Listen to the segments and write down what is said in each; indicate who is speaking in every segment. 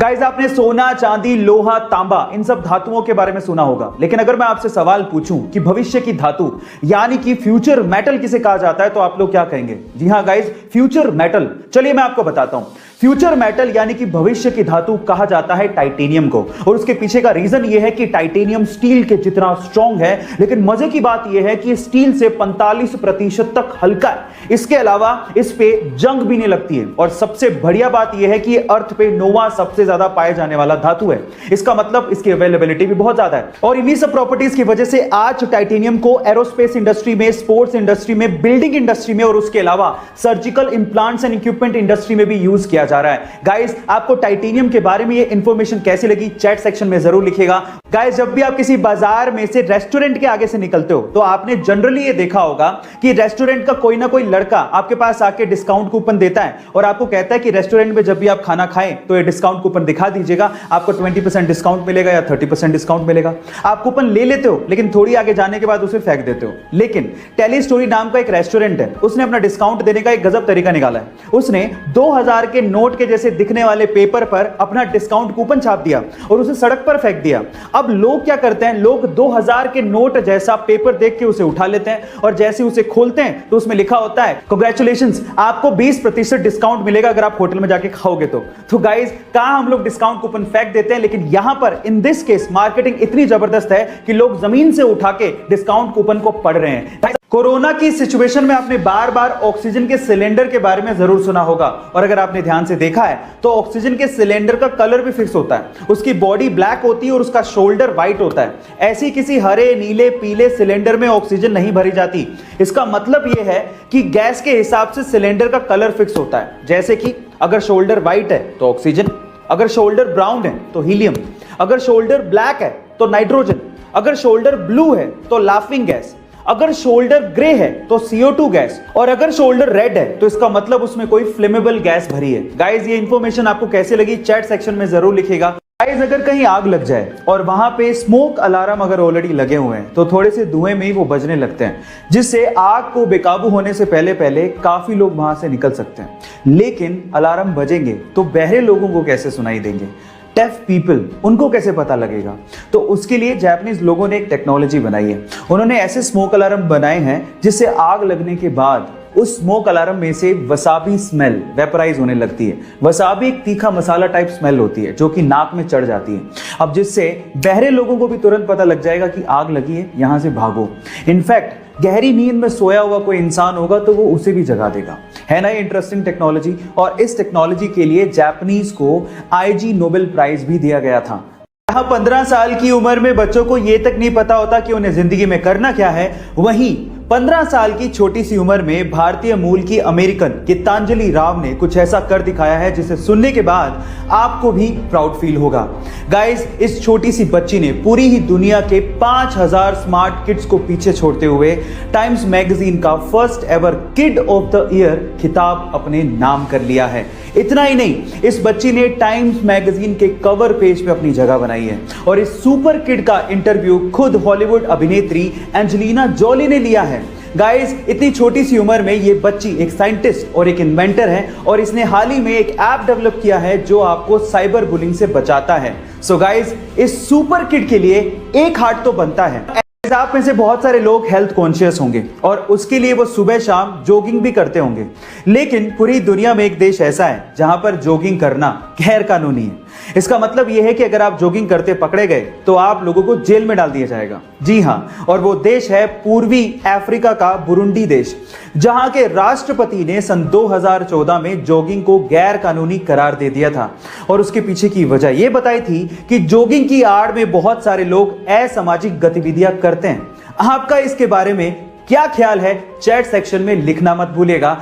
Speaker 1: Guys, आपने सोना, चांदी, लोहा, तांबा इन सब धातुओं के बारे में सुना होगा, लेकिन अगर मैं आपसे सवाल पूछूं कि भविष्य की धातु यानी कि फ्यूचर मेटल किसे कहा जाता है, तो आप लोग क्या कहेंगे? जी हां गाइस, फ्यूचर मेटल। चलिए मैं आपको बताता हूं। फ्यूचर मेटल यानी कि भविष्य की धातु कहा जाता है टाइटेनियम को, और उसके पीछे का रीजन यह है कि टाइटेनियम स्टील के जितना स्ट्रॉन्ग है, लेकिन मजे की बात यह है कि स्टील से 45% तक हल्का है। इसके अलावा इस पे जंग भी नहीं लगती है, और सबसे बढ़िया बात यह है कि अर्थ पे नोवा सबसे ज्यादा पाए जाने वाला धातु है। इसका मतलब इसकी अवेलेबिलिटी भी बहुत ज्यादा है, और इन्हीं सब प्रॉपर्टीज की वजह से आज टाइटेनियम को एरोस्पेस इंडस्ट्री में, स्पोर्ट्स इंडस्ट्री में, बिल्डिंग इंडस्ट्री में, और उसके अलावा surgical implants and equipment industry में भी यूज किया जा रहा है। गाइस, आपको टाइटेनियम के बारे में ये इंफॉर्मेशन कैसी लगी चैट सेक्शन में जरूर लिखिएगा। गाइस, जब भी आप किसी बाजार में से रेस्टोरेंट के आगे से निकलते हो, तो आपने जनरली ये देखा होगा कि रेस्टोरेंट का कोई ना कोई लड़का आपके पास आके डिस्काउंट कूपन देता है और आपको कहता है कि रेस्टोरेंट में जब भी आप खाना खाएं तो ये डिस्काउंट कूपन दिखा दीजिएगा, आपको 20% डिस्काउंट मिलेगा या 30% डिस्काउंट मिलेगा। आप कूपन ले लेते हो, लेकिन थोड़ी आगे जाने के बाद उसे फेंक देते हो। लेकिन टेली स्टोरी नाम का एक रेस्टोरेंट है, उसने अपना डिस्काउंट देने का एक गजब तरीका निकाला है। उसने 2000 के नोट के जैसे दिखने वाले पेपर पर अपना डिस्काउंट कूपन छाप दिया और उसे सड़क पर फेंक दिया। अब लोग क्या करते हैं, लोग 2000 के नोट जैसा पेपर देख के उसे उठा लेते हैं, और जैसे उसे खोलते हैं तो उसमें लिखा होता है, कांग्रेचुलेशंस, आपको 20% डिस्काउंट मिलेगा अगर आप होटल में जाके खाओगे तो गाइस, कहां हम लोग डिस्काउंट कूपन फेंक देते हैं, लेकिन यहां पर इन दिस केस मार्केटिंग इतनी जबरदस्त है कि लोग जमीन से उठा के डिस्काउंट कूपन को पढ़ रहे हैं। कोरोना की सिचुएशन में आपने बार बार ऑक्सीजन के सिलेंडर के बारे में जरूर सुना होगा, और अगर आपने ध्यान से देखा है तो ऑक्सीजन के सिलेंडर का कलर भी फिक्स होता है। उसकी बॉडी ब्लैक होती है और उसका शोल्डर व्हाइट होता है। ऐसी किसी हरे, नीले, पीले सिलेंडर में ऑक्सीजन नहीं भरी जाती। इसका मतलब यह है कि गैस के हिसाब से सिलेंडर का कलर फिक्स होता है। जैसे कि अगर शोल्डर व्हाइट है तो ऑक्सीजन, अगर शोल्डर ब्राउन है तो हीलियम, अगर शोल्डर ब्लैक है तो नाइट्रोजन, अगर शोल्डर ब्लू है तो लाफिंग गैस, अगर शोल्डर ग्रे है तो CO2 गैस, और अगर शोल्डर रेड है तो इसका मतलब उसमें कोई फ्लेमेबल गैस भरी है। गाइस, ये इंफॉर्मेशन आपको कैसे लगी चैट सेक्शन में जरूर लिखिएगा। गाइस, अगर कहीं आग लग जाए और वहां पे स्मोक अलार्म अगर ऑलरेडी लगे हुए हैं, तो थोड़े से धुएं में ही वो बजने लगते हैं, जिससे आग को बेकाबू होने से पहले पहले काफी लोग वहां से निकल सकते हैं। लेकिन अलार्म बजेंगे तो बहरे लोगों को कैसे सुनाई देंगे? डेफ पीपल, उनको कैसे पता लगेगा? तो उसके लिए जापानीज लोगों ने एक टेक्नोलॉजी बनाई है। उन्होंने ऐसे स्मोक अलार्म बनाए हैं जिससे आग लगने के बाद उस स्मोक अलार्म में से वसाबी स्मेल वेपराइज होने लगती है। वसाबी एक तीखा मसाला टाइप स्मेल होती है जो कि नाक में चढ़ जाती है। अब जिससे बहरे लोगों को भी तुरंत पता लग जाएगा कि आग लगी है, यहां से भागो। इनफैक्ट गहरी नींद में सोया हुआ कोई इंसान होगा तो वो उसे भी जगा देगा। है ना ये इंटरेस्टिंग टेक्नोलॉजी? और इस टेक्नोलॉजी के लिए जापानीज को IG नोबेल प्राइज भी दिया गया था। यहाँ 15 साल की उम्र में बच्चों को ये तक नहीं पता होता कि उन्हें जिंदगी में करना क्या है, वहीं 15 साल की छोटी सी उम्र में भारतीय मूल की अमेरिकन गीतांजलि राव ने कुछ ऐसा कर दिखाया है जिसे सुनने के बाद आपको भी प्राउड फील होगा। गाइस, इस छोटी सी बच्ची ने पूरी ही दुनिया के 5000 स्मार्ट किड्स को पीछे छोड़ते हुए टाइम्स मैगजीन का first ever kid of the year खिताब अपने नाम कर लिया है। इतना ही नहीं, इस बच्ची ने टाइम्स मैगजीन के कवर पेज पे अपनी जगह बनाई है, और इस सुपर किड का इंटरव्यू खुद हॉलीवुड अभिनेत्री एंजेलिना जोली ने लिया है। गाइस, इतनी छोटी सी उम्र में ये बच्ची एक साइंटिस्ट और एक इन्वेंटर है, और इसने हाल ही में एक ऐप डेवलप किया है जो आपको साइबर बुलिंग से बचाता है। सो गाइस, इस सुपर किड के लिए एक हार्ट तो बनता है। आप में से बहुत सारे लोग हेल्थ कॉन्शियस होंगे और उसके लिए वो सुबह शाम जॉगिंग भी करते होंगे, लेकिन पूरी दुनिया में एक देश ऐसा है जहां पर जॉगिंग करना गैर कानूनी है। इसका मतलब यह है कि अगर आप जॉगिंग करते पकड़े गए तो आप लोगों को जेल में डाल दिया जाएगा। जी हां, और वो देश है पूर्वी अफ्रीका का बुरुंडी देश, जहां के राष्ट्रपति ने सन 2014 में जॉगिंग को गैर कानूनी करार दे दिया था, और उसके पीछे की वजह यह बताई थी कि जॉगिंग की आड़ में बहुत सारे लोग असामाजिक गतिविधियां करते हैं। आपका इसके बारे में क्या ख्याल है चैट सेक्शन में लिखना मत भूलिएगा।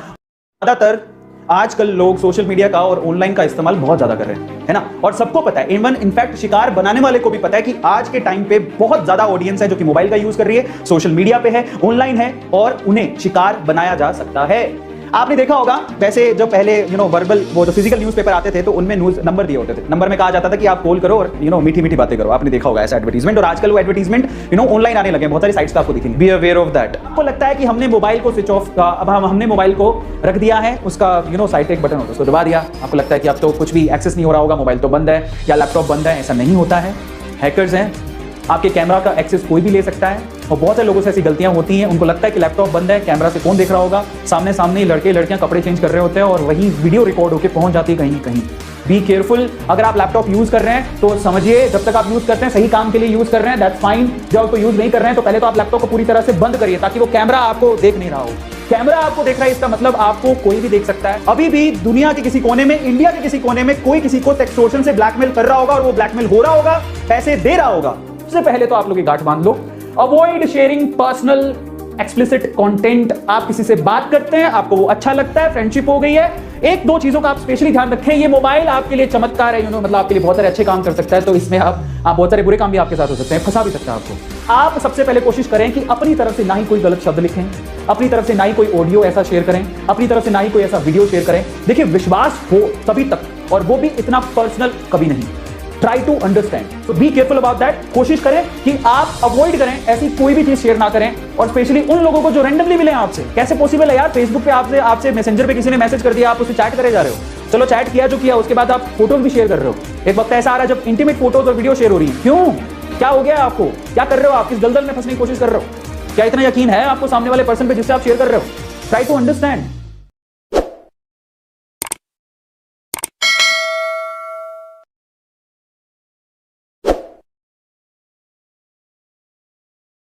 Speaker 1: ज्यादातर आजकल लोग सोशल मीडिया का और ऑनलाइन का इस्तेमाल बहुत ज्यादा कर रहे हैं, है ना? और सबको पता है, इनफैक्ट शिकार बनाने वाले को भी पता है कि आज के टाइम पे बहुत ज्यादा ऑडियंस है जो कि मोबाइल का यूज कर रही है, सोशल मीडिया पे है, ऑनलाइन है, और उन्हें शिकार बनाया जा सकता है। आपने देखा होगा वैसे जो पहले वर्बल वो जो फिजिकल न्यूज़पेपर आते थे तो उनमें न्यूज़ नंबर दिए होते थे, नंबर में कहा जाता था कि आप कॉल करो और मीठी मीठी बातें करो। आपने देखा होगा ऐसा एडवर्टीजमेंट, और आजकल वो एडवर्टीजमेंट ऑनलाइन आने लगे, बहुत सारी साइट्स पे आपको दिखेंगे। Be aware of that. आपको लगता है कि हमने मोबाइल को स्विच ऑफ, अब हमने मोबाइल को रख दिया है, उसका साइड एक बटन होता है उसको दबा दिया, आपको लगता है कि अब तो कुछ भी एक्सेस नहीं हो रहा होगा, मोबाइल तो बंद है या लैपटॉप बंद है। ऐसा नहीं होता है। हैकर्स हैं, आपके कैमरा का एक्सेस कोई भी ले सकता है, और बहुत से लोगों से ऐसी गलतियां होती हैं, उनको लगता है कि लैपटॉप बंद है, कैमरा से कौन देख रहा होगा, सामने सामने लड़के लड़कियां कपड़े चेंज कर रहे होते हैं और वही वीडियो रिकॉर्ड होकर पहुंच जाती है कहीं कहीं। Be careful. अगर आप लैपटॉप यूज कर रहे हैं तो समझिए जब तक आप यूज करते हैं सही काम के लिए यूज कर रहे हैं, दैट्स फाइन। जब आप यूज नहीं कर रहे हैं तो पहले तो आप लैपटॉप को पूरी तरह से बंद करिए ताकि वो कैमरा आपको देख नहीं रहा हो। कैमरा आपको देख रहा है इसका मतलब आपको कोई भी देख सकता है। अभी भी दुनिया के किसी कोने में, इंडिया के किसी कोने में कोई किसी को एक्सटॉर्शन से ब्लैकमेल कर रहा होगा और वो ब्लैकमेल हो रहा होगा, पैसे दे रहा होगा। सबसे पहले तो आप लोग ये गांठ बांध लो, avoid sharing personal explicit content. आप किसी से बात करते हैं, आपको वो अच्छा लगता है, फ्रेंडशिप हो गई है, एक दो चीजों का आप स्पेशली ध्यान रखें। ये मोबाइल आपके लिए चमत्कार है, मतलब आपके लिए बहुत सारे अच्छे काम कर सकता है, तो इसमें आप बहुत सारे बुरे काम भी आपके साथ हो सकते हैं, फंसा भी सकता है आपको। आप सबसे पहले कोशिश करें कि अपनी तरफ से ना ही कोई गलत शब्द लिखें, अपनी तरफ से ना ही कोई ऑडियो ऐसा शेयर करें, अपनी तरफ से ना ही कोई ऐसा वीडियो शेयर करें। देखिए, विश्वास हो तभी तक, और वो भी इतना पर्सनल कभी नहीं। Try to understand, so be careful about that. कोशिश करें कि आप अवॉइड करें, ऐसी कोई भी चीज शेयर ना करें, और स्पेशली उन लोगों को जो रैंडमली मिले आपसे। कैसे पॉसिबल है यार, फेसबुक पे आपसे मैसेंजर पे किसी ने मैसेज कर दिया, आप उससे चैट करे जा रहे हो। चलो चैट किया जो किया, उसके बाद आप फोटोज भी शेयर कर रहे हो। एक वक्त ऐसा आ रहा है जब इंटीमेट फोटोज और वीडियो शेयर हो रही है। क्यों, क्या हो गया आपको, क्या कर रहे हो आप, किस दलदल में फंसने की कोशिश कर रहे हो? क्या इतना यकीन है आपको सामने वाले पर्सन पे जिससे आप शेयर कर रहे हो? Try to understand.